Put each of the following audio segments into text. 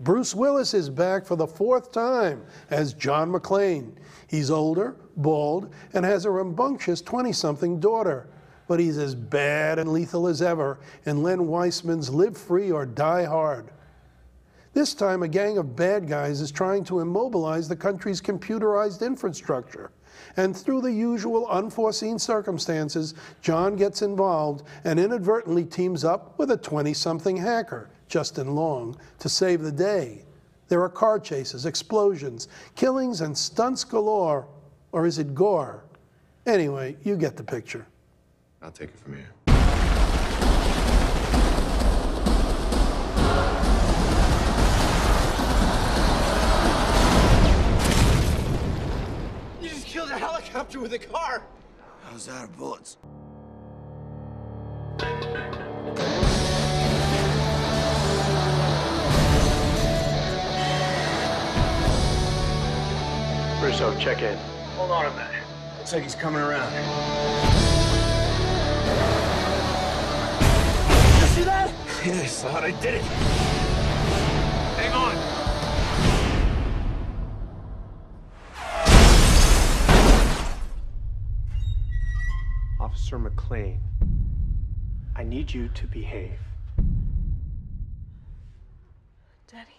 Bruce Willis is back for the 4th time as John McClane. He's older, bald, and has a rambunctious 20-something daughter. But he's as bad and lethal as ever in Len Wiseman's Live Free or Die Hard. This time, a gang of bad guys is trying to immobilize the country's computerized infrastructure. And through the usual unforeseen circumstances, John gets involved and inadvertently teams up with a 20-something hacker, Justin Long, to save the day. There are car chases, explosions, killings, and stunts galore. Or is it gore? Anyway, you get the picture. I'll take it from here. You just killed a helicopter with a car. I was out of bullets. Russo, check in. Hold on a minute. Looks like he's coming around. You see that? Yeah, I saw it. I did it. Hang on. Officer McClane, I need you to behave. Daddy?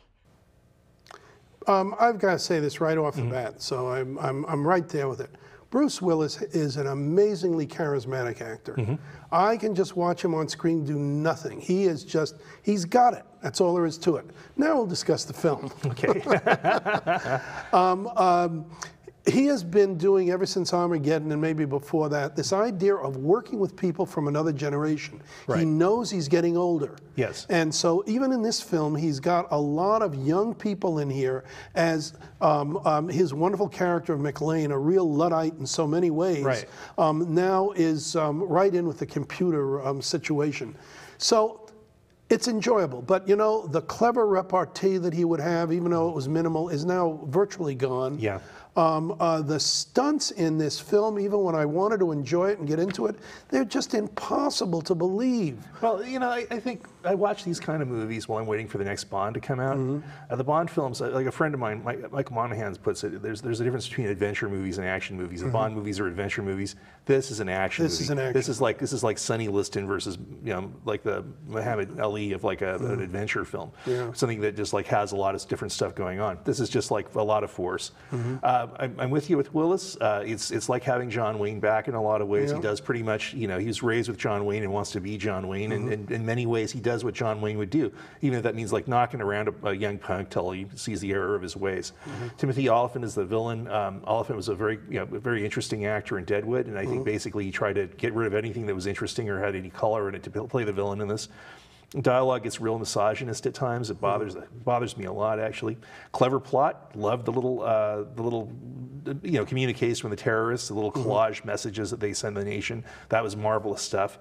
I've got to say this right off the bat, so I'm right there with it. Bruce Willis is an amazingly charismatic actor. I can just watch him on screen do nothing. He is just, he's got it. That's all there is to it. Now we'll discuss the film. Okay. He has been doing, ever since Armageddon and maybe before that, this idea of working with people from another generation. Right. He knows he's getting older. Yes. And so even in this film, he's got a lot of young people in here as his wonderful character of McClane, a real Luddite in so many ways, Right. now is right in with the computer situation. So it's enjoyable, but you know, the clever repartee that he would have, even though it was minimal, is now virtually gone. Yeah. The stunts in this film, even when I wanted to enjoy it and get into it, they're just impossible to believe. Well, you know, I think I watch these kind of movies while I'm waiting for the next Bond to come out. The Bond films, like a friend of mine, Michael Monaghan puts it, there's a difference between adventure movies and action movies. The Bond movies are adventure movies. This is an action movie. This is an action. This is like Sonny Liston versus, you know, like the Muhammad Ali of like an adventure film. Yeah. Something that just like has a lot of different stuff going on. This is just like a lot of force. I'm with you with Willis. It's like having John Wayne back in a lot of ways. Yeah. He does pretty much, you know, he was raised with John Wayne and wants to be John Wayne, and in many ways he does what John Wayne would do, even if that means like knocking around a young punk till he sees the error of his ways. Timothy Olyphant is the villain. Olyphant was a very interesting actor in Deadwood, and I think basically he tried to get rid of anything that was interesting or had any color in it to play the villain in this. Dialogue gets real misogynist at times. It bothers me a lot, actually. Clever plot. Loved the little you know, communication with the terrorists, the little collage messages that they send the nation. That was marvelous stuff.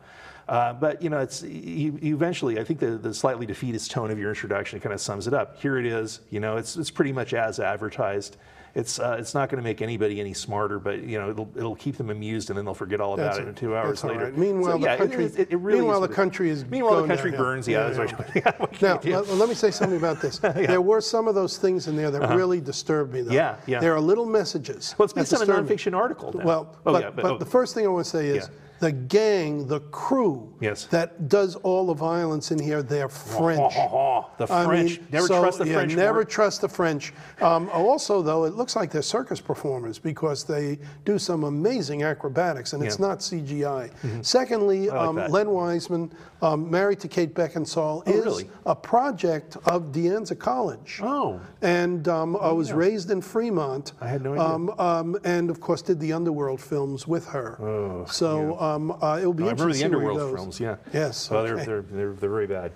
But you know, it's eventually. I think the slightly defeatist tone of your introduction kind of sums it up. Here it is. You know, it's pretty much as advertised. It's not going to make anybody any smarter, but you know, it'll keep them amused, and then they'll forget all about it in 2 hours later. Right. Meanwhile, so, yeah, the country burns. Yeah, that's right. Now, let me say something about this. There were some of those things in there that really disturbed me, though. Yeah, yeah. There are little messages. Well, it's based on a nonfiction article now. Well, but the first thing I want to say is the gang, the crew that does all the violence in here, they're French. The French. Never trust the French. Never trust the French. Also, though, it looks like they're circus performers because they do some amazing acrobatics, and it's not CGI. Secondly, Len Wiseman, married to Kate Beckinsale, is a project of De Anza College. Oh. And I was raised in Fremont. I had no idea. And of course, did the Underworld films with her. Oh, so it'll be interesting. I remember the to see where he Underworld goes. films. Yeah. Yes. Well, okay. they're very bad.